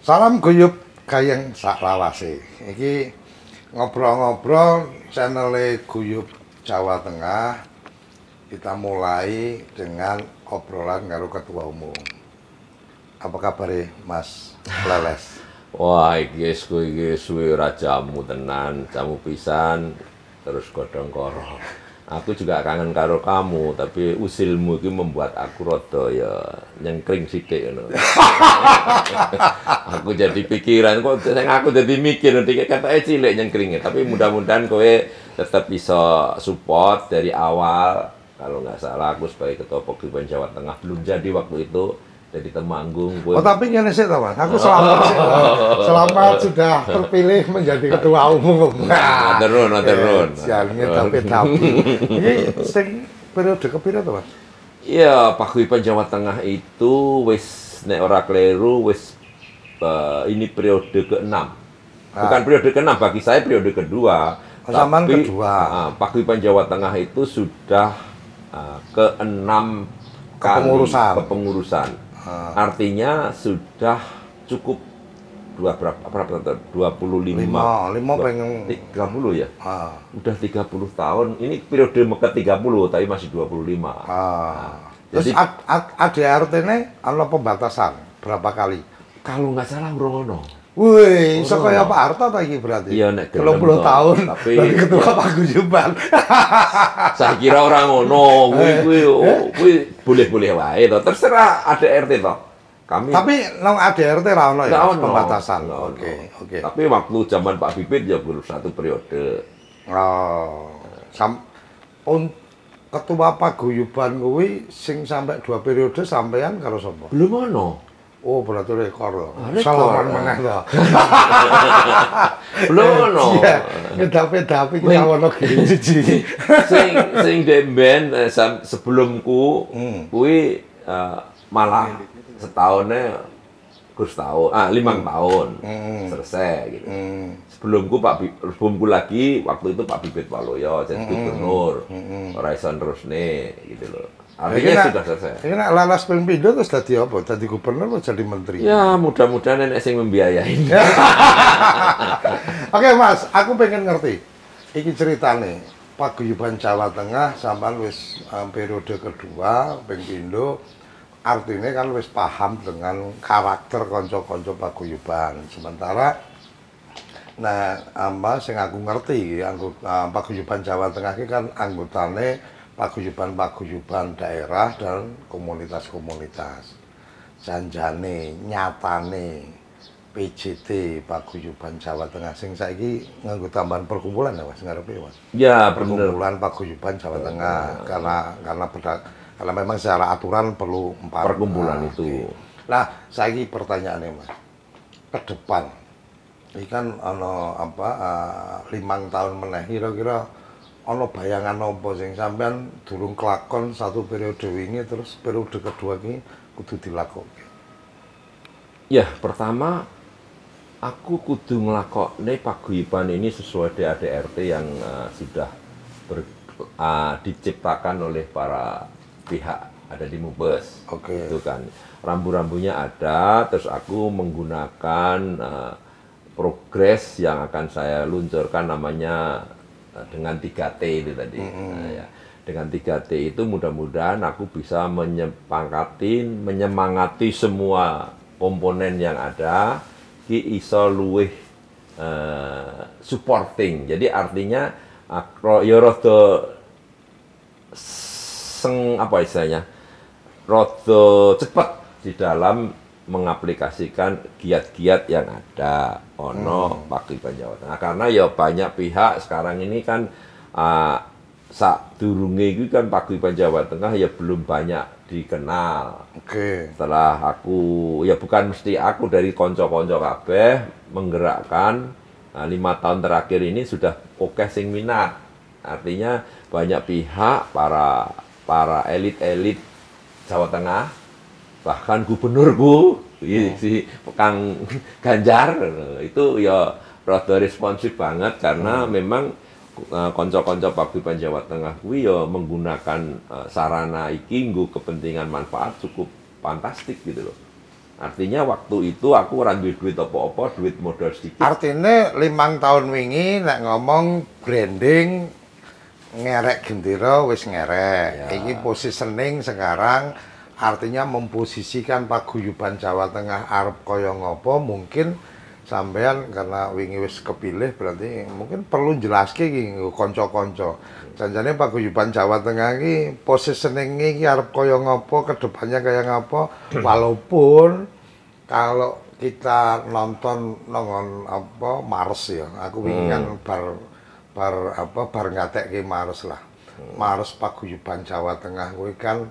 Salam guyub gayeng saklawase. Iki ngobrol-ngobrol channel Guyub Jawa Tengah. Kita mulai dengan obrolan karo Ketua Umum. Apa kabar Mas Leles? Wah, iki suwe rajamu tenan, jamu pisan, terus godhong karo. Aku juga kangen karo kamu, tapi usilmu itu membuat aku rada ya nyengkring sithik ngono. Aku jadi pikiran kok aku jadi mikir nanti katanya cilik nyengkringnya, tapi mudah-mudahan kowe tetap bisa support dari awal. Kalau nggak salah aku sebagai Ketua Paguyuban Jawa Tengah belum jadi waktu itu. Jadi Temanggung. Oh tapi ngene sih Mas, aku selamat sih. Selamat sudah terpilih menjadi ketua umum. Terun. Sialnya tapi. Ini sing periode kepira to Mas? Iya, Paguyuban Jawa Tengah itu wis nek ora kleru wis ini periode ke-6. Bukan periode ke-6, bagi saya periode kedua. Zaman kedua. Paguyuban Jawa Tengah itu sudah ke-6 kepengurusan. Artinya sudah cukup 25 pengen 30 ya. Udah 30 tahun. Ini periode ke-30 tapi masih 25. Terus ADRT-ne ana pembatasan berapa kali? Kalau nggak salah Rono. Wih, iso kaya Pak Harto ta iki berarti? Iya, nek 30 tahun tapi dari ketua Paguyuban. Saya kira orang ngono, kuwi boleh-boleh wae to. Terserah ADRT to. Kami tapi nang ADRT ra ono ya pembatasan. Oke. Tapi waktu zaman Pak Bibit ya baru 1 periode. Ketua Paguyuban kuwi sing sampai 2 periode sampean karo sapa? Belum ono. Oh, berarti rekor. Salaman meneh to. Belum ono. Iya, ngedapi-dapi kita ono gini siji. Sing demben sebelumku kuwi malah setahunnya Gus tahun, 5 tahun selesai gitu. Sebelumku lagi waktu itu Pak Bibit Waluyo jadi gubernur. Ora iso terusne gitu loh. Artinya sudah selesai. Ini nak lalas ping pindho terus dadi apa? Dadi gubernur atau jadi menteri? Ya, mudah-mudahan nenek sing membiayai. Oke, Mas, aku pengen ngerti. Iki ceritane Paguyuban Jawa Tengah sampean wis periode kedua ping pindho. Artinya kan wis paham dengan karakter kanca-kanca paguyuban. Sementara sing aku ngerti Paguyuban Jawa Tengah iki kan anggotane paguyuban-paguyuban daerah dan komunitas-komunitas. Janjane, nyatane PJT Paguyuban Jawa Tengah sing saiki nganggo tambahan perkumpulan ya Mas ngarepe Mas. Ya, bener. Perkumpulan Paguyuban Jawa Tengah karena memang secara aturan perlu 4 perkumpulan itu. Nah, saiki pertanyaannya Mas. Ke depan iki kan ana 5 tahun meneh kira-kira ana bayangan apa sing sampean durung kelakon 1 periode wingi terus periode kedua iki kudu dilakokke? Ya, pertama aku kudu nglakokne paguyuban ini sesuai ADRT yang sudah diciptakan oleh para pihak ada di Mubes. Oke. Itu kan rambu-rambunya ada, terus aku menggunakan progres yang akan saya luncurkan namanya dengan 3T itu tadi. Ya. Dengan 3T itu mudah-mudahan aku bisa menyemangati semua komponen yang ada ki iso luwih supporting. Jadi artinya ya rada apa istilahnya? Rada cepet di dalam mengaplikasikan giat-giat yang ada Paguyuban Jawa Tengah. Karena ya banyak pihak sekarang ini kan sadurunge iki kan Paguyuban Jawa Tengah ya belum banyak dikenal. Oke. Setelah aku ya bukan mesti aku dari konco-konco kabeh menggerakkan 5 tahun terakhir ini sudah oke sing minat. Artinya banyak pihak para elit-elit Jawa Tengah, bahkan gubernurku si Kang Ganjar itu ya rada responsif banget karena memang konco-konco Paguyuban Jawa Tengah kuwi ya menggunakan sarana iki nggo kepentingan manfaat cukup fantastik gitu loh. Artinya waktu itu aku ora duwe duit apa-apa, duit modal sedikit. Artinya 5 tahun wingi nek ngomong branding ngerek gendera wis ngerek. Ya. Ini positioning sekarang artinya memposisikan paguyuban Jawa Tengah arep kaya ngopo mungkin sampean karena wingi wis kepilih berarti mungkin perlu jelaske iki nggo kanca-kanca. Janjane paguyuban Jawa Tengah iki positioning iki arep kaya ngopo, kedepannya kaya ngopo walaupun kalau kita nonton nongon apa Mars ya, aku wingi kan bar ngatekke Mars lah. Mars paguyuban Jawa Tengah kuwi kan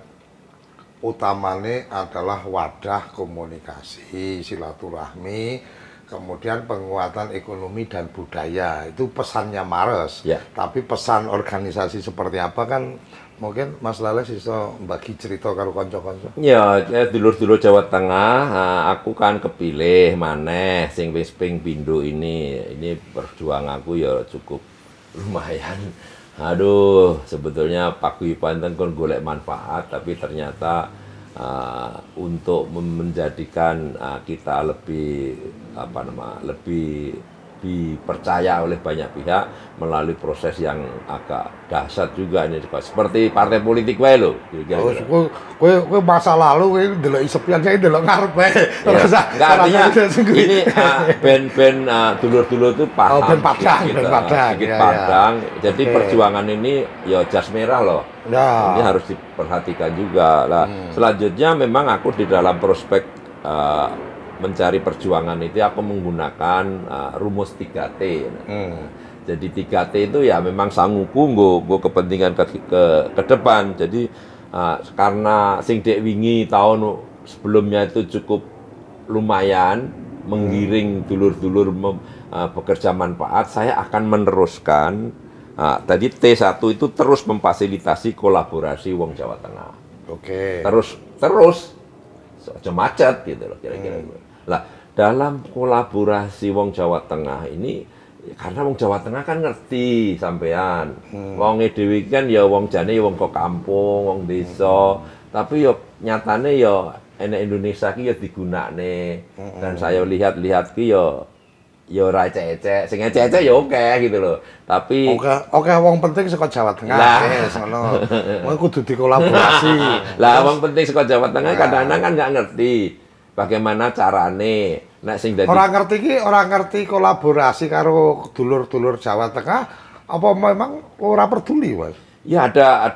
utamane adalah wadah komunikasi, silaturahmi, kemudian penguatan ekonomi dan budaya. Itu pesannya Mars. Ya. Tapi pesan organisasi seperti apa kan mungkin Mas Lales iso bagi cerita karo kanca-kanca. Ya, dulur-dulur Jawa Tengah, aku kan kepilih maneh sing wis ping pindho ini. Ini perjuangan aku ya cukup lumayan. Aduh, sebetulnya paguyuban kon golek manfaat, tapi ternyata untuk menjadikan kita lebih lebih dipercaya oleh banyak pihak melalui proses yang agak dahsyat juga ini seperti partai politik wae lho. Kowe masa lalu kowe ndelok isepian saiki ndelok ngarep wae. Enggak artinya ini ben dulur-dulur itu paham. Oh, ben padang, ben padang. Sedikit padang. Jadi perjuangan ini ya jas merah loh. Ya. Ini harus diperhatikan juga. Nah, selanjutnya memang aku di dalam prospek mencari perjuangan itu aku menggunakan rumus 3T. Jadi 3T itu ya memang sanguku nggo kepentingan ke depan. Jadi karena sing dek wingi tahun sebelumnya itu cukup lumayan menggiring dulur-dulur bekerja manfaat, saya akan meneruskan tadi T1 itu terus memfasilitasi kolaborasi wong Jawa Tengah. Oke. Terus aja macet gitu loh kira-kira. Lah, dalam kolaborasi wong Jawa Tengah ini karena wong Jawa Tengah kan ngerti sampean. Wong dhewe kan ya wong jane wong kok kampung, wong desa, tapi ya nyatane ya enek Indonesia ki ya digunakne. Dan saya lihat-lihat ki ya ora ecek-ecek, sing ecek-ecek ya oke gitu loh. Tapi oke wong penting saka Jawa Tengah wis ngono. Wong kudu dikolaborasi. Lah wong penting saka Jawa Tengah kadang-kadang kan nggak ngerti bagaimana carane. Nek sing dadi ora ngerti kolaborasi karo dulur-dulur Jawa Tengah apa memang ora peduli, Mas? Ya ada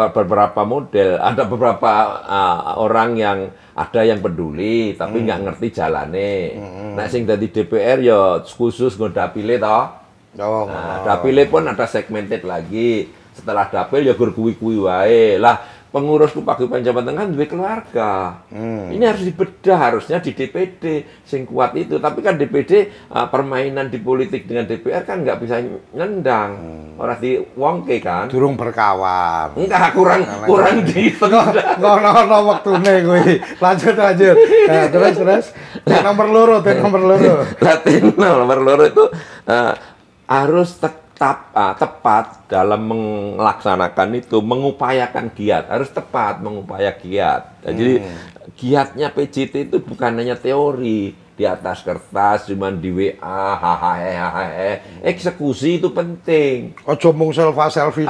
beberapa model, ada beberapa orang yang ada yang peduli tapi nggak ngerti jalane. Nek sing dadi DPR ya khusus nggo dapile toh. Dapile pun ada segmented lagi. Setelah dapil ya gur kuwi-kuwi wae. Lah pengurus paguyuban Jawa Tengah duwe keluarga. Ini harus dibedah, harusnya di DPD sing kuat itu. Tapi kan DPD permainan di politik dengan DPR kan nggak bisa nendang. Orang di wongke kan. Durung berkawan. Enggak, kurang di ngono wektune kuwi. Lanjut. Nah, terus nomor loro. Nomor loro itu harus tepat dalam melaksanakan itu, mengupayakan giat, harus tepat mengupayakan giat. Jadi giatnya PJT itu bukan hanya teori di atas kertas, cuman di WA, eksekusi itu penting. Ojo mung selfie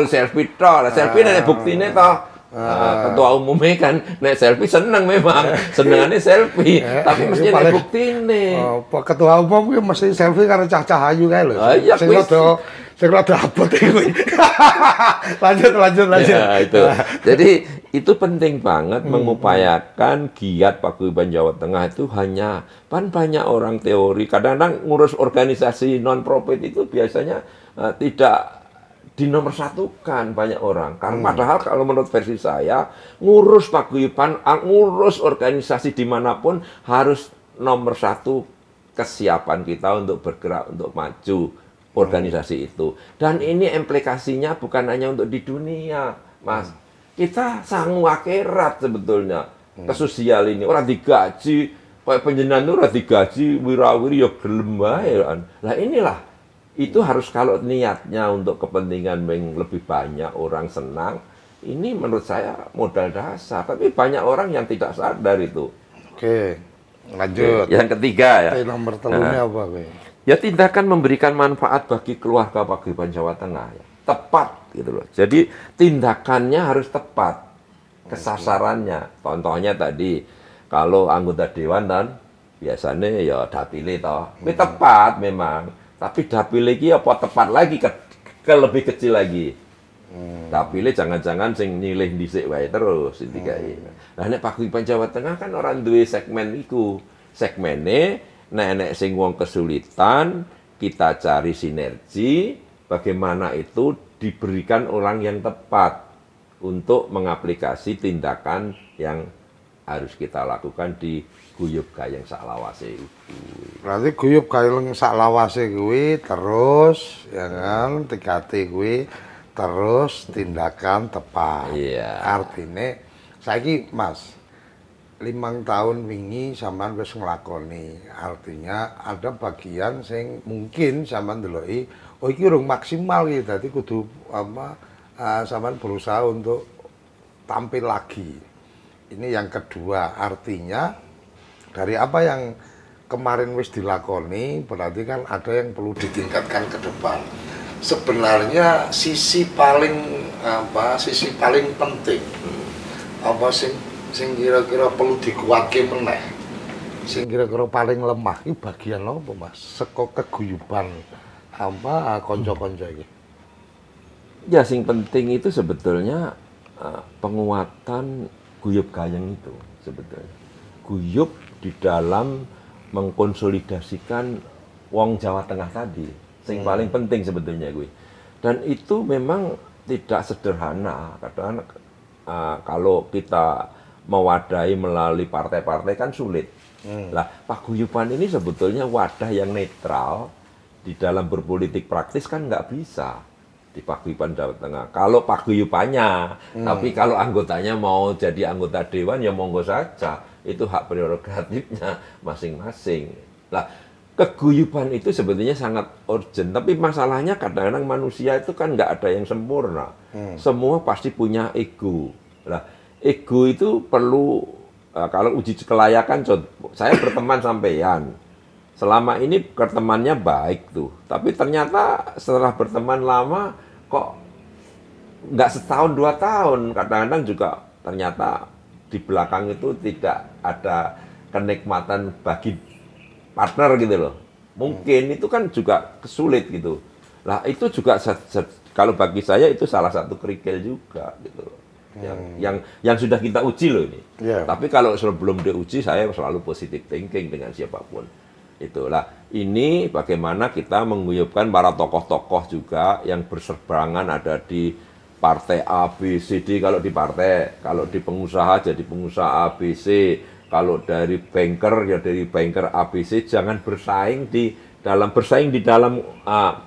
Selfie toh, selfie nek buktine toh. Ketua umumnya kan nek selfie seneng memang senengannya selfie tapi mesti nek buktine. Ketua umum kuwi mesti selfie karo cah-cah ayu kae lho. Sing rada abot kuwi. Lanjut. Ya, itu. Jadi itu penting banget mengupayakan giat paguyuban Jawa Tengah itu hanya banyak orang teori. Kadang-kadang ngurus organisasi non profit itu biasanya tidak dinomorsatukan banyak orang. Karena padahal kalau menurut versi saya, ngurus paguyuban, ngurus organisasi dimanapun harus nomor satu kesiapan kita untuk bergerak, untuk maju organisasi itu. Dan ini implikasinya bukan hanya untuk di dunia, Mas. Kita sanggup akhirat sebetulnya. Kesosial ini, orang digaji, kayak penjenengan itu orang digaji, wirawiri ya gelem wae. Lah inilah. Itu harus kalau niatnya untuk kepentingan yang lebih banyak orang senang, ini menurut saya modal dasar. Tapi banyak orang yang tidak sadar itu. Oke. Lanjut. Yang ketiga ya. Nomor telunya apa kowe? Ya tindakan memberikan manfaat bagi keluarga Paguyuban Jawa Tengah ya. Tepat gitu loh. Jadi tindakannya harus tepat. Kesasarannya. Contohnya tadi kalau anggota dewan dan biasanya ya dapile toh. Ini tepat memang. Tapi dapile iki apa tepat lagi ke lebih kecil lagi. Dapile jangan-jangan sing nyilih dhisik wae terus intinya. Lah nek Paguyuban Jawa Tengah kan orang duwe segmen iku. Segmene nek sing wong kesulitan, kita cari sinergi bagaimana itu diberikan orang yang tepat untuk mengaplikasi tindakan yang harus kita lakukan di guyub gayeng saklawase itu. Berarti guyub gayeng saklawase kuwi terus ya kan 3T kuwi terus tindakan tepat. Iya. Artinya saiki Mas 5 tahun wingi sampean wis nglakoni. Artinya ada bagian sing mungkin sampean ndeloki oh iki urung maksimal iki dadi kudu sampean berusaha untuk tampil lagi. Ini yang kedua, artinya dari apa yang kemarin wis dilakoni berarti kan ada yang perlu ditingkatkan ke depan. Sebenarnya sisi paling penting apa sing kira-kira perlu dikuatke meneh. Sing kira-kira paling lemah iki bagian apa, Mas? Saka keguyuban kanca-kanca iki. Ya sing penting itu sebetulnya penguatan guyub gayeng itu sebetulnya. Guyub di dalam mengkonsolidasikan wong Jawa Tengah tadi. Sing paling penting sebetulnya gue. Dan itu memang tidak sederhana. Kadang kalau kita mewadahi melalui partai-partai kan sulit. Lah, paguyuban ini sebetulnya wadah yang netral di dalam berpolitik praktis kan nggak bisa di Paguyuban Jawa Tengah. Kalau paguyubannya, tapi kalau anggotanya mau jadi anggota dewan ya monggo saja. Itu hak prerogatifnya masing-masing. Lah, keguyuban itu sebetulnya sangat urgent. Tapi masalahnya kadang-kadang manusia itu kan nggak ada yang sempurna. Semua pasti punya ego. Lah, ego itu perlu kalau uji kelayakan, saya berteman sampean. Selama ini bertemannya baik tuh. Tapi ternyata setelah berteman lama kok nggak setahun 2 tahun. Kadang-kadang juga ternyata di belakang itu tidak ada kenikmatan bagi partner gitu loh. Mungkin itu kan juga kesulit gitu. Lah itu juga kalau bagi saya itu salah satu kerikil juga gitu loh. Yang sudah kita uji loh ini. Tapi kalau sebelum diuji saya selalu positive thinking dengan siapapun. Itulah ini bagaimana kita mengguyupkan para tokoh-tokoh juga yang berseberangan ada di partai A, B, C, D kalau di partai, kalau di pengusaha jadi pengusaha A, B, C, kalau dari banker ya dari banker A, B, C, jangan bersaing di dalam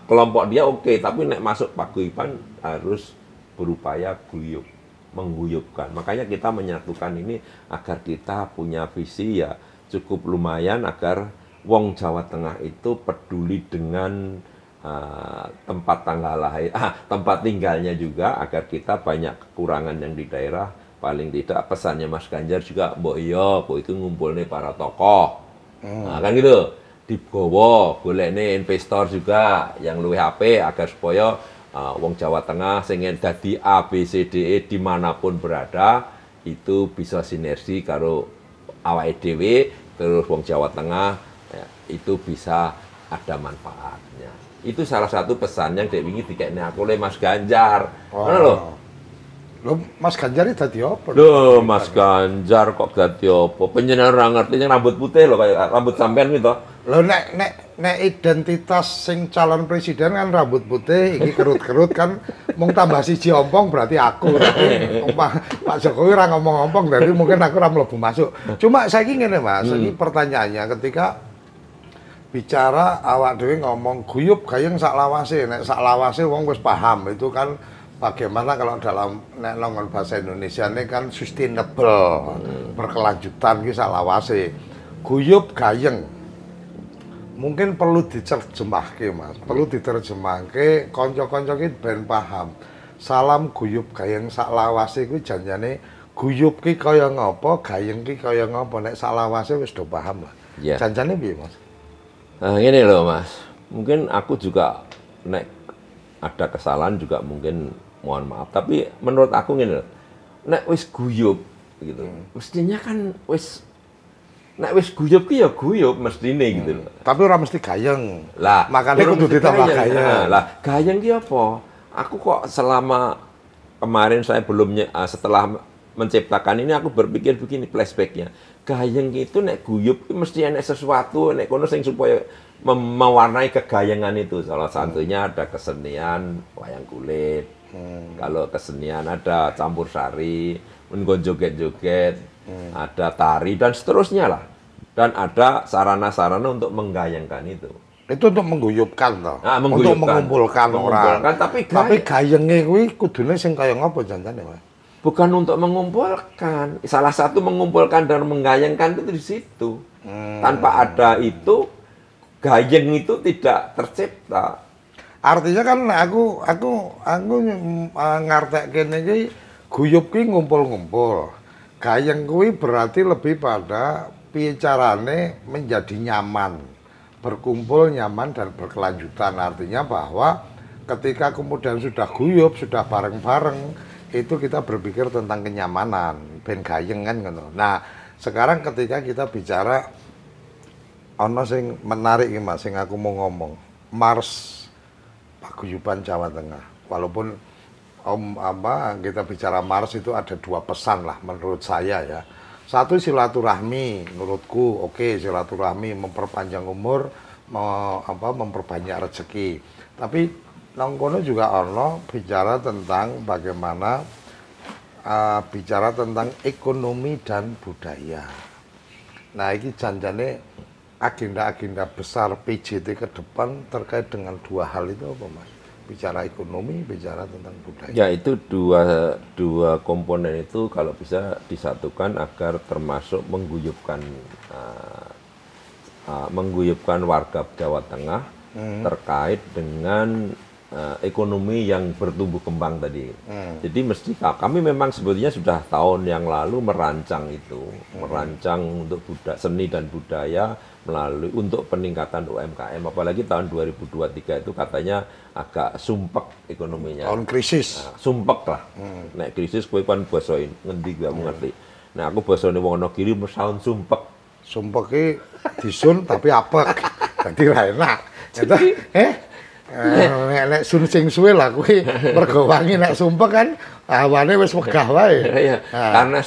kelompok dia oke, tapi nek masuk paguyuban harus berupaya guyup, mengguyupkan. Makanya kita menyatukan ini agar kita punya visi ya cukup lumayan agar wong Jawa Tengah itu peduli dengan tempat tanggal lahir, tempat tinggalnya juga agar kita banyak kekurangan yang di daerah. Paling tidak pesannya Mas Ganjar juga, mbok itu ngumpulnya para tokoh. Nah, kan gitu. Digowo, golekne investor juga yang luwih HP agar supaya wong Jawa Tengah sing dadi A, B, C, D, E dimanapun berada itu bisa sinergi karo awake dhewe terus wong Jawa Tengah ya, itu bisa ada manfaatnya. Itu salah satu pesan yang dek wingi dikekne aku oleh Mas Ganjar. Ngono lho. Lho, Mas Ganjar iki dadi apa? Lho, Mas Ganjar kok dadi apa? Penjenengan ora ngerti yang rambut putih lho kayak rambut sampean gitu. Lho nek identitas sing calon presiden kan rambut putih, iki kerut-kerut kan mung tambah siji ompong berarti aku. Pak Jokowi ora ngomong ompong berarti mungkin aku ora mlebu masuk. Cuma saiki ngene Mas, ini pertanyaannya ketika bicara awak dhewe ngomong guyub gayeng saklawase, nek saklawase wong wis paham itu kan bagaimana kalau dalam nek nongol bahasa Indonesia ini kan sustainable, berkelanjutan ki saklawase. Guyub gayeng mungkin perlu diterjemahke Mas, perlu diterjemahke kanca-kanca ki ben paham. Salam guyub gayeng saklawase kuwi janjane guyub ki kaya ngapa, gayeng ki kaya ngapa, nek salawase wis do paham lah. Ya. Janjane piye, Mas? Nah, ini loh Mas, mungkin aku juga nek ada kesalahan juga mungkin mohon maaf. Tapi menurut aku gini loh, nek wis guyub gitu, mestinya kan nek wis guyub ki ya guyub mestine gitu loh. Tapi ora mesti gayeng. Lah, makanya kudu ditambah gayeng. Nah, lah, gayeng ki apa? Aku kok selama kemarin saya setelah menciptakan ini aku berpikir begini flashbacknya. Gayeng itu nek guyub ki mesti enek sesuatu nek kono sing supaya mewarnai kegayengan itu. Salah satunya ada kesenian wayang kulit. Kalau kesenian ada campur sari, joget-joget, ada tari dan seterusnya lah. Dan ada sarana-sarana untuk menggayengkan itu. Itu untuk mengguyubkan toh. Nah, untuk mengumpulkan orang. Tapi gayenge kuwi kudune sing kaya ngapa janjane, Mas? Bukan untuk mengumpulkan. Salah satu mengumpulkan dan menggayengkan itu di situ. Tanpa ada itu, gayeng itu tidak tercipta. Artinya kan aku ngartek kene iki guyub ki ngumpul-ngumpul. Gayeng kuwi berarti lebih pada piye carane menjadi nyaman. Berkumpul nyaman dan berkelanjutan. Artinya bahwa ketika kemudian sudah guyub, sudah bareng-bareng, itu kita berpikir tentang kenyamanan, ben gayeng kan ngono. Nah, sekarang ketika kita bicara ana sing menarik iki Mas, sing aku mau ngomong, Mars Paguyuban Jawa Tengah. Walaupun kita bicara Mars itu ada dua pesan lah menurut saya ya. Satu silaturahmi, menurutku oke, silaturahmi memperpanjang umur, memperbanyak rezeki. Tapi nang kono juga ono bicara tentang bagaimana bicara tentang ekonomi dan budaya. Nah, ini janjane agenda-agenda besar PJT ke depan terkait dengan dua hal itu apa, Mas? Bicara ekonomi, bicara tentang budaya. Ya, itu dua komponen itu kalau bisa disatukan agar termasuk mengguyupkan warga Jawa Tengah terkait dengan ekonomi yang bertumbuh kembang tadi. Jadi kami memang sebetulnya sudah tahun yang lalu merancang itu, merancang untuk seni dan budaya untuk peningkatan UMKM. Apalagi tahun 2023 itu katanya agak sumpek ekonominya. Tahun krisis. Nah, sumpek lah. Nek krisis kowe kan basoin ngendi gak ngerti. Nah, aku basone wong Wonogiri tahun sumpek. Sumpek ki disun tapi apek. Dadi ra enak. Nek sun sing suwe lah kuwi mergo wangi nek sumpek kan awane wis megah wae. Iya, karena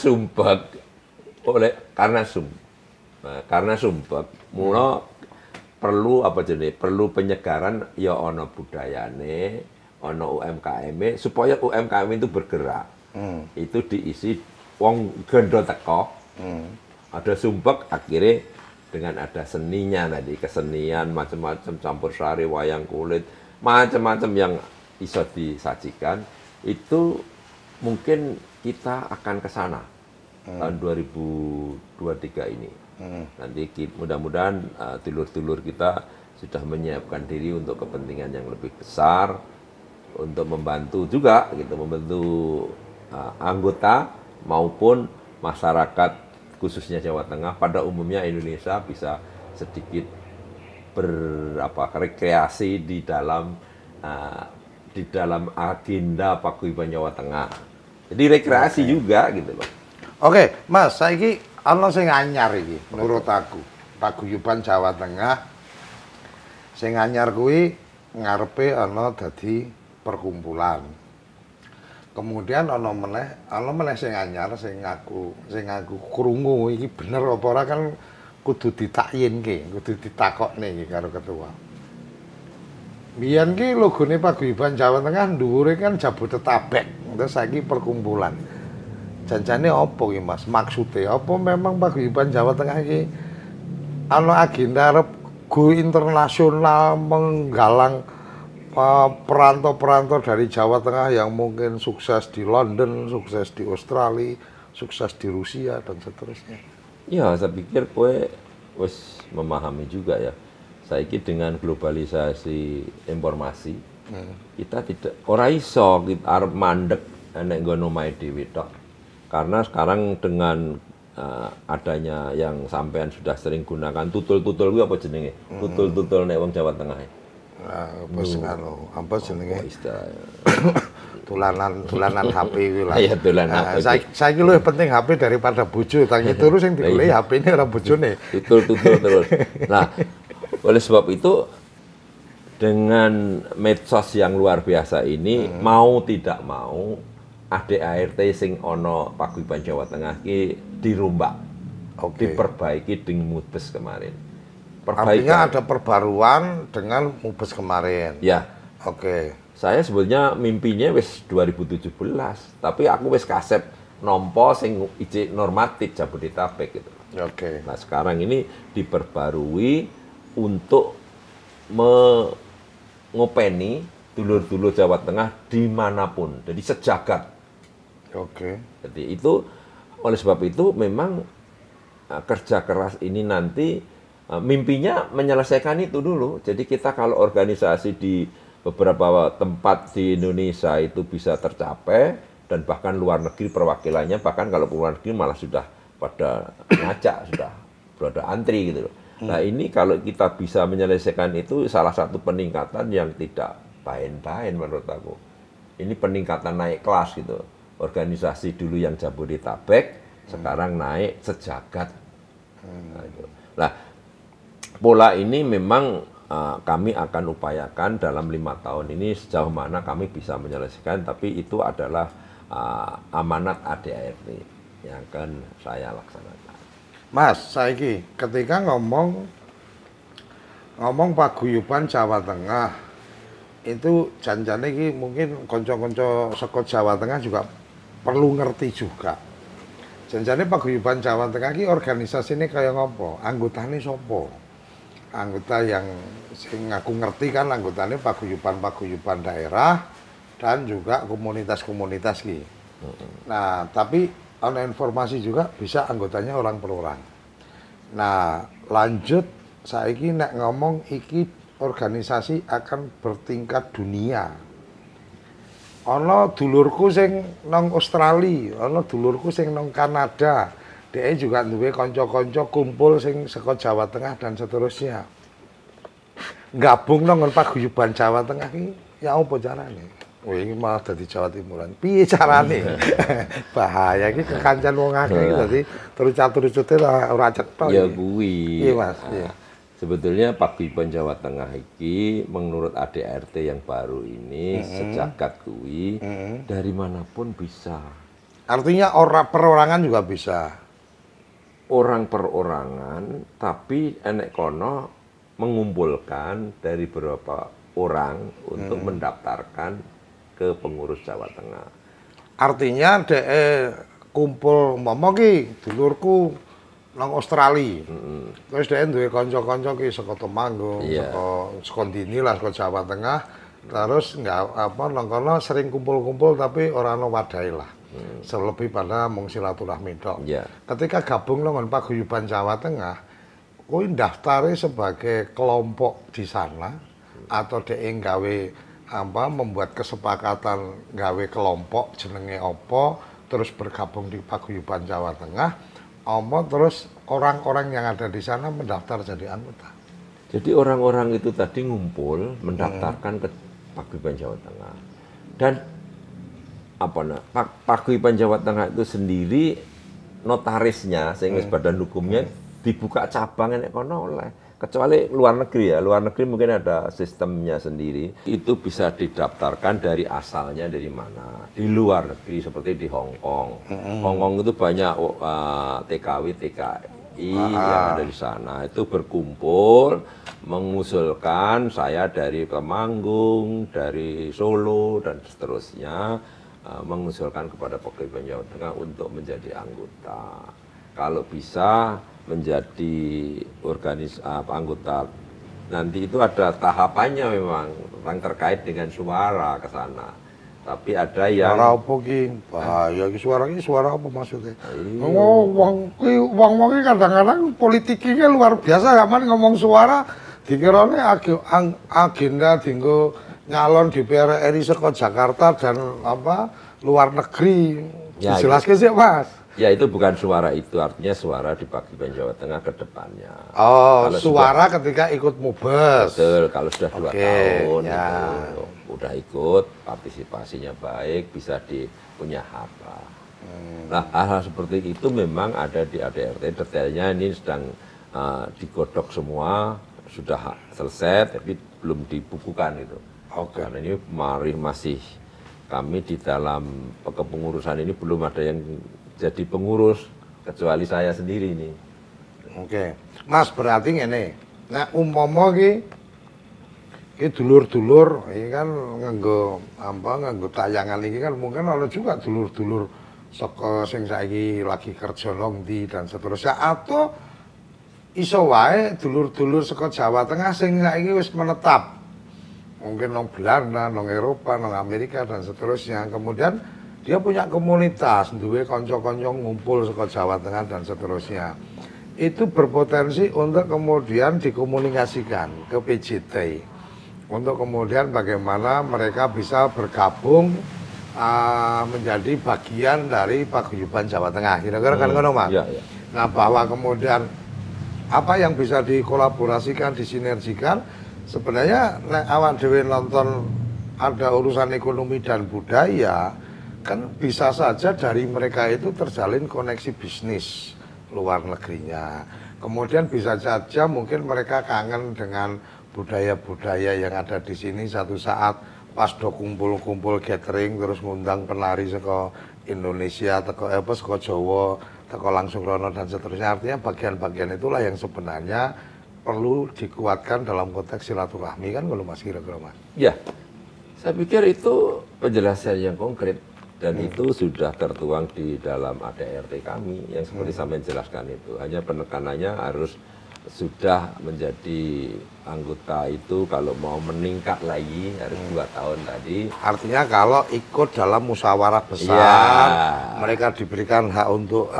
sumpek mula perlu perlu penyegaran ya ana budayane, ana UMKM supaya UMKM itu bergerak. Itu diisi wong gendho teko. Ada sumpek akhirnya dengan ada seninya tadi, kesenian macam-macam campur sari, wayang kulit, macam-macam yang bisa disajikan, itu mungkin kita akan ke sana tahun 2023 ini. Nanti mudah-mudahan dulur-dulur kita sudah menyiapkan diri untuk kepentingan yang lebih besar, untuk membantu juga, gitu, membantu anggota maupun masyarakat khususnya Jawa Tengah, pada umumnya Indonesia bisa sedikit rekreasi di dalam agenda Paguyuban Jawa Tengah. Jadi rekreasi juga gitu loh. Oke, Mas, saiki ana sing anyar iki menurut aku. Paguyuban Jawa Tengah sing anyar kuwi ngarepe ana dadi perkumpulan. Kemudian ana meneh sing anyar sing aku krungu iki bener apa ora kan kudu ditakyinke, kudu ditakokne iki karo ketua. Biyen ki logone Paguyuban Jawa Tengah dhuwure kan Jabodetabek, terus saiki perkumpulan. Janjane apa ki Mas? Maksude apa memang Paguyuban Jawa Tengah iki ana agenda arep go internasional menggalang perantau-perantau dari Jawa Tengah yang mungkin sukses di London, sukses di Australia, sukses di Rusia dan seterusnya. Ya, saya pikir kowe wis memahami juga ya. Saiki dengan globalisasi informasi, kita tidak ora iso kita arep mandek nek nggon omahe dhewe tok. Karena sekarang dengan adanya yang sampean sudah sering gunakan tutul-tutul kuwi apa jenenge? Tutul-tutul nek wong Jawa Tengah. Nah, apa jenenge? Istilah. Tulanan HP kuwi lah. Iya, tulanan HP. Saiki luwih penting HP daripada bojo. Tang itu terus sing digoleki HP-ne ora bojone. Tutul-tutul terus. Nah, oleh sebab itu dengan medsos yang luar biasa ini mau tidak mau ADART sing ono Paguyuban Jawa Tengah ki dirombak. Diperbaiki dengan Mubes kemarin. Artinya ada perbaruan dengan Mubes kemarin. Ya. Oke. Saya sebetulnya mimpinya wis 2017, tapi aku wis kasep nompo sing ijik normatif Jabodetabek gitu. Oke. Nah, sekarang ini diperbarui untuk mengopeni dulur-dulur Jawa Tengah dimanapun, jadi sejagat. Oke. Jadi itu oleh sebab itu memang kerja keras ini nanti mimpinya menyelesaikan itu dulu. Jadi kita kalau organisasi di beberapa tempat di Indonesia itu bisa tercapai dan bahkan luar negeri perwakilannya, bahkan kalau luar negeri malah sudah pada ngajak, sudah berada antri gitu loh. Nah ini kalau kita bisa menyelesaikan itu salah satu peningkatan yang tidak main-main menurut aku. Ini peningkatan naik kelas gitu. Organisasi dulu yang Jabodetabek sekarang naik sejagat. Nah, pola ini memang kami akan upayakan dalam 5 tahun ini sejauh mana kami bisa menyelesaikan, tapi itu adalah amanat ADART yang akan saya laksanakan. Mas, saiki ketika ngomong Paguyuban Jawa Tengah itu janjane iki mungkin konco-konco saka Jawa Tengah juga perlu ngerti juga. Janjane Paguyuban Jawa Tengah iki organisasine kaya ngopo? Anggotane sapa? Anggota yang sing aku ngerti kan anggotanya paguyuban daerah dan juga komunitas-komunitas ki. Nah, tapi ada informasi juga bisa anggotanya orang per orang. Nah, lanjut saiki nek ngomong iki organisasi akan bertingkat dunia. Ana dulurku sing nang Australia, ana dulurku sing nang Kanada. Dia juga duwe kanca-kanca kumpul sing saka Jawa Tengah dan seterusnya. Gabung nang Paguyuban Jawa Tengah iki ya apa carane? Wah, iki malah dadi Jawa Timuran. Piye carane? Bahaya iki kekancan wong akeh iki dadi terucat-terucute ora cetok. Ya kuwi. Iya, Mas. Iya. Sebetulnya Paguyuban Jawa Tengah iki menurut ADART yang baru ini sejagat kuwi dari manapun bisa. Artinya orang perorangan juga bisa. Orang perorangan, tapi enek kono mengumpulkan dari beberapa orang untuk mendaftarkan ke pengurus Jawa Tengah. Artinya kumpul momong ki dulurku nang Australia. Terus dia duwe kanca-kanca ki saka Temanggung, saka Dini lah saka Jawa Tengah. Terus nggak apa nang kono sering kumpul-kumpul tapi ora ono wadahe lah. Selebih pada mung silaturahmi tok. Ketika gabung dengan Paguyuban Jawa Tengah, kuwi daftare sebagai kelompok di sana atau dhek gawe membuat kesepakatan gawe kelompok jenenge apa terus bergabung di Paguyuban Jawa Tengah, terus orang-orang yang ada di sana mendaftar jadi anggota. Jadi orang-orang itu tadi ngumpul mendaftarkan ke Paguyuban Jawa Tengah. Dan Paguyuban Jawa Tengah itu sendiri notarisnya sehingga badan hukumnya dibuka cabang enek kono oleh, kecuali luar negeri ya. Luar negeri mungkin ada sistemnya sendiri. Itu bisa didaftarkan dari asalnya dari mana. Di luar negeri seperti di Hong Kong. Hong Kong itu banyak TKW TKI yang ada di sana. Itu berkumpul mengusulkan saya dari Temanggung, dari Solo dan seterusnya mengusulkan kepada Paguyuban Jawa Tengah untuk menjadi anggota. Kalau bisa menjadi anggota, nanti itu ada tahapannya memang yang terkait dengan suara ke sana. Tapi ada yang suara apa ki? Bahaya ki suara apa maksudnya? Wong kadang-kadang politiknya luar biasa kan ngomong suara dikirane agenda dinggo nyalon DPR RI saka Jakarta dan luar negeri Ya, dijelaskan sih Mas. Ya itu bukan suara itu, artinya suara di Paguyuban Jawa Tengah ke depannya. Oh, Kalau suara ketika ikut mubes. Betul, kalau sudah 2 tahun ya. itu udah ikut, partisipasinya baik, bisa punya hak lah. Nah, hal-hal seperti itu memang ada di ADRT, detailnya ini sedang digodok semua, sudah selesai, tapi belum dibukukan itu. Karena ini masih kami di dalam kepengurusan ini belum ada yang jadi pengurus kecuali saya sendiri ini. Oke, Mas berarti ini, nah umpama ki dulur-dulur, ini kan nganggo tayangan ini kan mungkin ada juga dulur-dulur saka sing saiki lagi kerja nang ndi dan seterusnya, atau iso wae dulur-dulur saka Jawa Tengah sing saiki wis menetap. Mungkin nang Belanda, nang Eropa, nang Amerika dan seterusnya. Kemudian dia punya komunitas, duwe kanca-kanca ngumpul saka Jawa Tengah dan seterusnya. Itu berpotensi untuk kemudian dikomunikasikan ke PJT. Untuk kemudian bagaimana mereka bisa bergabung menjadi bagian dari Paguyuban Jawa Tengah. Kira-kira kan ngono, Mas? Ya, ya. Nah, bahwa kemudian apa yang bisa dikolaborasikan, disinergikan, sebenarnya awak dhewe nonton ada urusan ekonomi dan budaya, kan bisa saja dari mereka itu terjalin koneksi bisnis luar negerinya. Kemudian bisa saja mungkin mereka kangen dengan budaya-budaya yang ada di sini, satu saat pas do kumpul-kumpul gathering terus ngundang penari saka Indonesia, saka Jawa, teko langsung rono dan seterusnya. Artinya bagian-bagian itulah yang sebenarnya perlu dikuatkan dalam konteks silaturahmi, kan kalau Mas kira-kira Mas? Ya, saya pikir itu penjelasan yang konkret dan itu sudah tertuang di dalam ADRT kami yang seperti sampai jelaskan itu. Hanya penekanannya harus sudah menjadi anggota itu kalau mau meningkat lagi harus 2 tahun tadi. Artinya kalau ikut dalam musyawarah besar, mereka diberikan hak untuk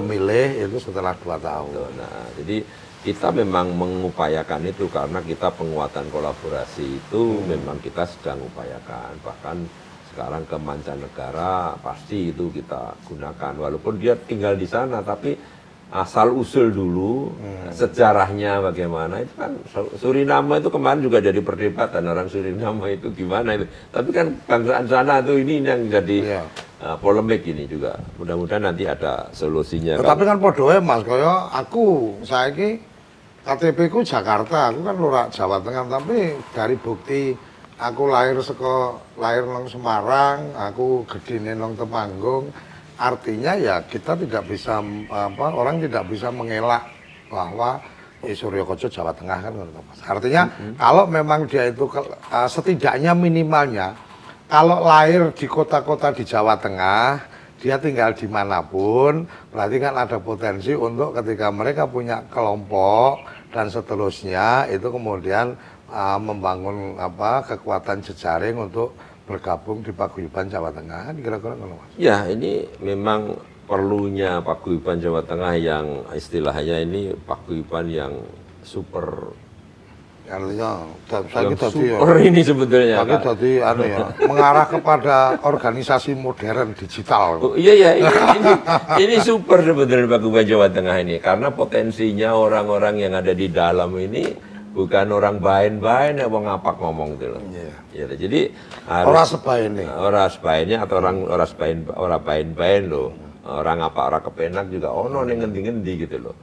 memilih itu setelah 2 tahun. Nah, jadi kita memang mengupayakan itu karena kita penguatan kolaborasi itu memang kita sedang upayakan. Bahkan sekarang ke mancanegara pasti itu kita gunakan. Walaupun dia tinggal di sana, tapi asal usul dulu sejarahnya bagaimana itu kan. Suriname itu kemarin juga jadi perdebatan, orang Suriname itu gimana itu. Tapi kan bangsaan sana itu ini yang jadi polemik ini juga. Mudah-mudahan nanti ada solusinya. Tapi kan podoe Mas, kaya aku saiki KTP ku Jakarta, aku kan lurak Jawa Tengah, tapi dari bukti aku lahir nang Semarang, aku gedene nang Temanggung. Artinya ya kita tidak bisa orang tidak bisa mengelak bahwa Suryokojo Jawa Tengah kan, Mas. Artinya kalau memang dia itu setidaknya minimalnya kalau lahir di kota-kota di Jawa Tengah, dia tinggal dimanapun, berarti kan ada potensi untuk ketika mereka punya kelompok dan seterusnya itu kemudian membangun kekuatan jejaring untuk bergabung di Paguyuban Jawa Tengah, kira-kira kalau Mas? Ya, ini memang perlunya Paguyuban Jawa Tengah yang istilahnya ini Paguyuban yang super. Artinya, super ini sebetulnya. Tadi mengarah kepada organisasi modern digital. Oh, iya, ini super sebetulnya Paguyuban Jawa Tengah ini karena potensinya orang-orang yang ada di dalam ini bukan orang bain-bain ya wong ngapak ngomong gitu loh. Ya, jadi orang sebainnya. Orang sebainnya atau orang bain-bain loh. Orang apa orang kepenak juga ono ning ngendi-ngendi gitu loh.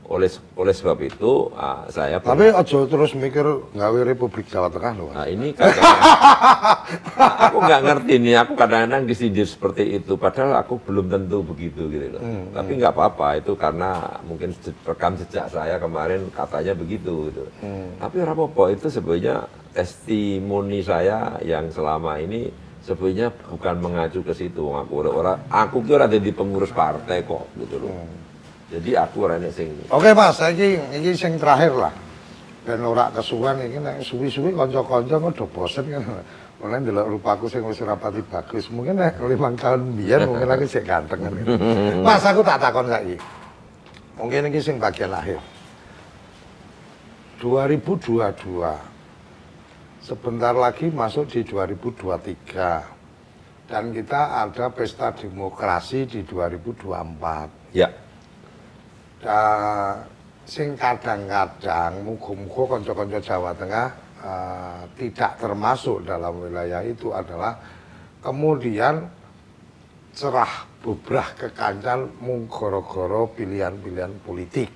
Oleh sebab itu saya tapi aja terus mikir nggawe Republik Jawa Tengah loh. Nah, ini kadang aku nggak ngerti nih, aku kadang-kadang disindir seperti itu padahal aku belum tentu begitu gitu loh. Tapi nggak apa-apa itu karena mungkin rekam jejak saya kemarin katanya begitu gitu. Tapi apa-apa itu sebenarnya testimoni saya yang selama ini sebenarnya bukan mengacu ke situ. Aku kira ada di pengurus partai kok gitu loh. Jadi aku orangnya sing. Oke Mas, ini sing terakhir lah. Ben ora kesuwen iki nek suwi-suwi kanca-kanca kok do bosen kan. Mulai ndelok rupaku sing wis rapati bagus. Mungkin nek 5 tahun biyen mungkin aku sik ganteng kan. Mas, aku tak takon saiki. Mungkin iki sing bagian akhir. 2022. Sebentar lagi masuk di 2023. dan kita ada pesta demokrasi di 2024. Ya. Sing kadang-kadang muga-muga kanca-kanca Jawa Tengah tidak termasuk dalam wilayah itu adalah kemudian cerah bubrah kekancan mung gara-gara pilihan-pilihan politik.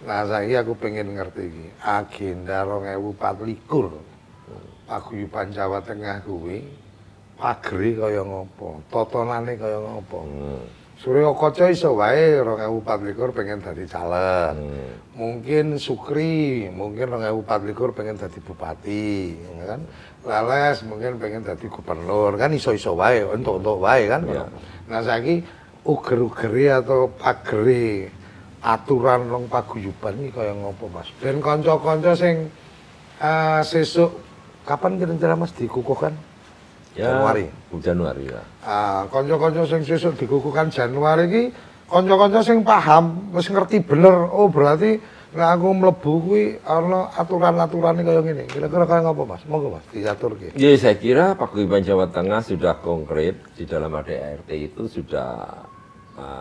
Nah, saiki aku pengen ngerti iki, agenda 2024 paguyuban Jawa Tengah kuwi pagere kaya ngopo, tatanane kaya ngopo. Surya Kaca iso wae 2024 pengen dadi caleg. Mungkin Sukri mungkin 2024 pengen dadi bupati, ya kan? Leles mungkin pengen dadi gubernur, kan iso-iso wae, entuk-entuk wae kan. Ya. Nah saiki uger-ugeri atau pageri aturan rong paguyuban iki kaya ngopo, Mas? Ben kanca-kanca sing sesuk kapan kira-kira Mas dikukuhkan? Ya, Januari ya. Kanca-kanca sing sesuk dikukuhkan Januari iki kanca-kanca sing paham, wis ngerti bener, oh berarti nek aku mlebu kuwi ana aturan-aturane kaya ngene. Kira-kira kaya ngopo, Mas? Monggo, Mas, diaturke. Ya, saya kira Paguyuban Jawa Tengah sudah konkret di dalam ADART itu sudah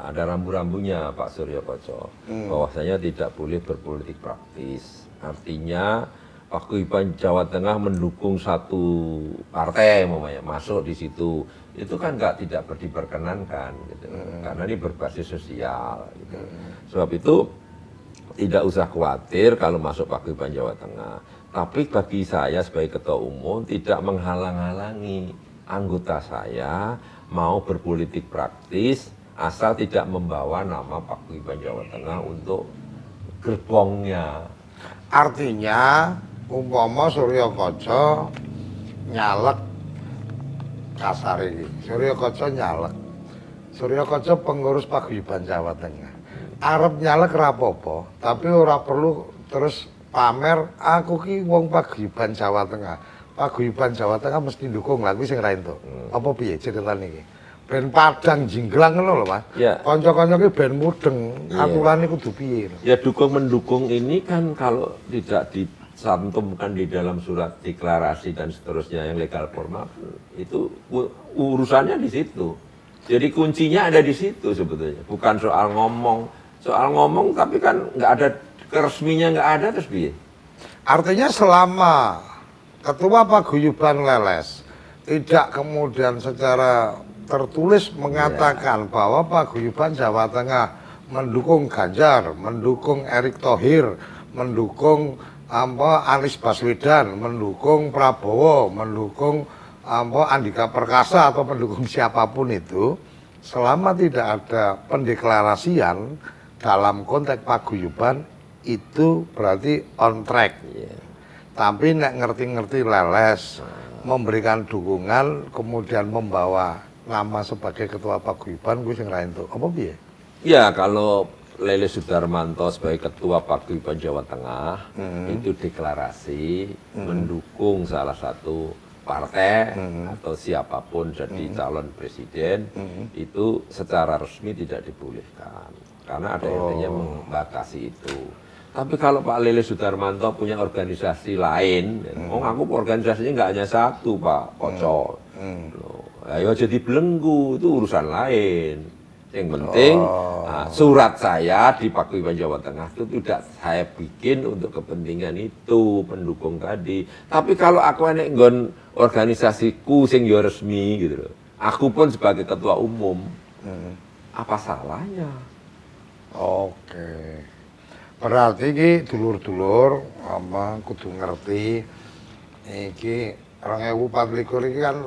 ada rambu-rambunya Pak Surya Kaca. Bahwasanya tidak boleh berpolitik praktis. Artinya Paguyuban Jawa Tengah mendukung satu partai masuk di situ, itu kan tidak diperkenankan gitu. Karena ini berbasis sosial gitu. Sebab itu tidak usah khawatir kalau masuk Paguyuban Jawa Tengah. Tapi bagi saya sebagai ketua umum tidak menghalang-halangi anggota saya mau berpolitik praktis asal tidak membawa nama Paguyuban Jawa Tengah untuk gerbongnya. Artinya umpama Surya Kaca nyalek kasar iki. Surya Kaca nyalek. Surya Kaca pengurus Paguyuban Jawa Tengah. Arep nyalek ra apa-apa, tapi ora perlu terus pamer aku ki wong Paguyuban Jawa Tengah. Paguyuban Jawa Tengah mesti dukung lah kuwi sing ra entuk. Apa piye ceritane iki? Ben padang jinglang ngono lho, Mas. Ya. Kanca-kanca ki ben mudeng, aturane kudu piye. Ya dukung-mendukung ini kan kalau tidak disantumkan di dalam surat deklarasi dan seterusnya yang legal formal itu urusannya di situ. Jadi kuncinya ada di situ sebetulnya, bukan soal ngomong tapi kan nggak ada resminya, nggak ada terus piye. Artinya selama ketua paguyuban leles tidak kemudian secara tertulis mengatakan bahwa Paguyuban Jawa Tengah mendukung Ganjar, mendukung Erick Thohir, mendukung Anies Baswedan, mendukung Prabowo, mendukung Andika Perkasa atau mendukung siapapun itu, selama tidak ada pendeklarasian dalam konteks paguyuban itu berarti on track. Tapi nek ngerti-ngerti leles, memberikan dukungan, kemudian membawa nama sebagai ketua paguyuban, gue sing ra entuk. Apa piye? Ya, kalau Lele Sudarmanto sebagai ketua Paguyuban Jawa Tengah itu deklarasi mendukung salah satu partai atau siapapun jadi calon presiden, itu secara resmi tidak dibolehkan karena ada artinya membatasi itu. Tapi kalau Pak Lele Sudarmanto punya organisasi lain, aku organisasinya nggak hanya satu Pak Koco, ayo jadi belenggu itu urusan lain. Yang penting surat saya di Paguyuban Jawa Tengah itu tidak saya bikin untuk kepentingan itu pendukung tadi. Tapi kalau aku enek nggon organisasiku sing yo resmi gitu loh. Aku pun sebagai ketua umum, apa salahnya? Oke. Berarti iki dulur-dulur kudu ngerti iki 2024 iki kan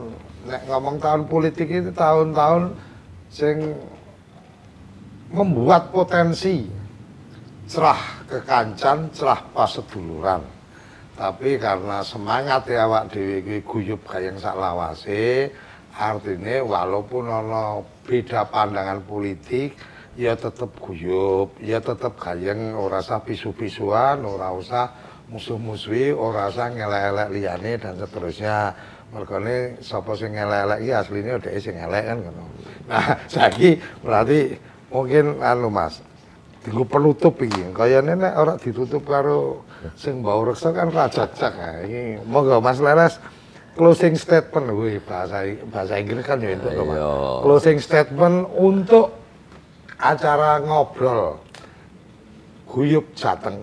nek ngomong tahun politik itu tahun-tahun sing membuat potensi cerah kekancan, cerah paseduluran. Tapi karena semangat ya awak dhewe iki guyub kayang sak lawase, artine walaupun ana beda pandangan politik, ya tetep guyub, ya tetep kayang ora usah pisu-pisuan, ora usah musuh-musuhi, ora usah ngelek-elek liyane dan seterusnya. Mergane sapa sing ngelek-elek iki asline dhek sing elek kan ngono. Nah, saiki berarti mungkin Mas, dienggo penutup iki. Kayane nek ora ditutup karo sing mbau reksa kan ra jajak. Iki monggo Mas Leles closing statement, wih bahasa Inggris kan ya itu Pak. Iya. Closing statement untuk acara ngobrol Guyub Jateng,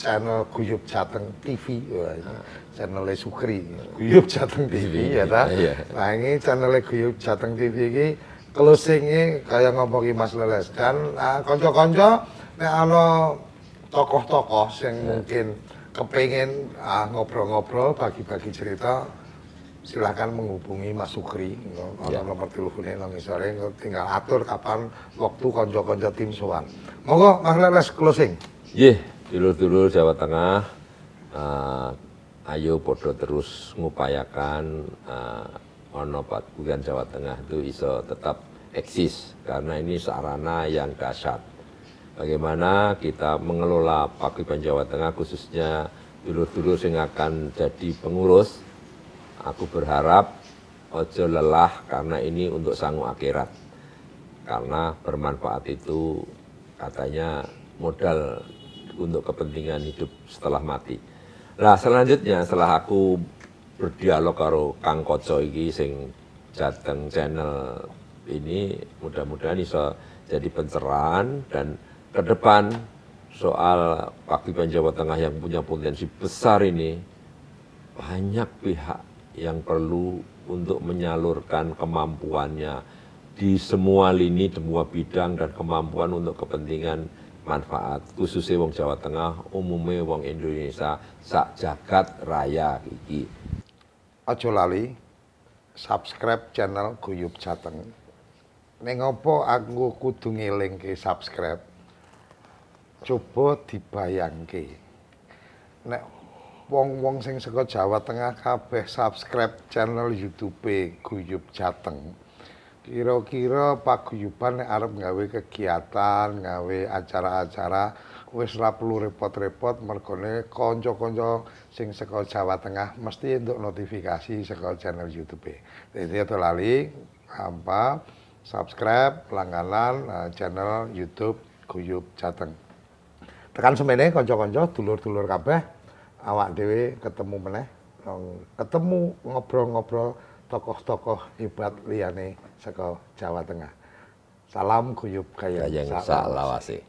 channel Guyub Jateng TV, wah, ini channelnya Sukri, Guyub Jateng TV ya ta. Iya. Nah ini channelnya Guyub Jateng TV ini closingnya kayak ngomongin Mas Leles dan konco-konco nek ana tokoh-tokoh yang mungkin kepengen ngobrol-ngobrol, bagi-bagi cerita, silakan menghubungi Mas Sukri. Ono nomor teleponnya nang isore, tinggal atur kapan waktu konco-konco tim sowan. Monggo Mas Leles closing. Nggih, dulur-dulur Jawa Tengah, ayo podo terus ngupayakan ono Paguyuban Jawa Tengah itu iso tetap eksis karena ini sarana yang dahsyat. Bagaimana kita mengelola Paguyuban Jawa Tengah khususnya dulur-dulur yang akan jadi pengurus. Aku berharap ojo lelah karena ini untuk sangu akhirat. Karena bermanfaat itu katanya modal untuk kepentingan hidup setelah mati. Nah, selanjutnya setelah aku berdialog karo Kang Koco iki sing Jateng channel ini mudah-mudahan bisa jadi pencerahan dan ke depan soal Paguyuban Jawa Tengah yang punya potensi besar ini banyak pihak yang perlu untuk menyalurkan kemampuannya di semua lini, semua bidang dan kemampuan untuk kepentingan manfaat khususnya wong Jawa Tengah, umumnya wong Indonesia sak jagat raya iki. Aja lali subscribe channel Guyub Jateng. Ning apa aku kudu ngelingke subscribe? Coba dibayangke. Nek wong-wong sing saka Jawa Tengah kabeh subscribe channel YouTube Guyub Jateng. Kira-kira paguyuban nek arep gawe kegiatan, gawe acara-acara wis ora perlu repot-repot mergone kanca-kanca sing saka Jawa Tengah mesti entuk notifikasi saka channel YouTube. Dadi aja lali subscribe langganan channel YouTube Guyub Jateng. Tekan semene kanca-kanca, dulur-dulur kabeh, awak dhewe ketemu meneh, ketemu ngobrol-ngobrol tokoh-tokoh hebat liyane saka Jawa Tengah. Salam Guyub Gayeng Saklawase.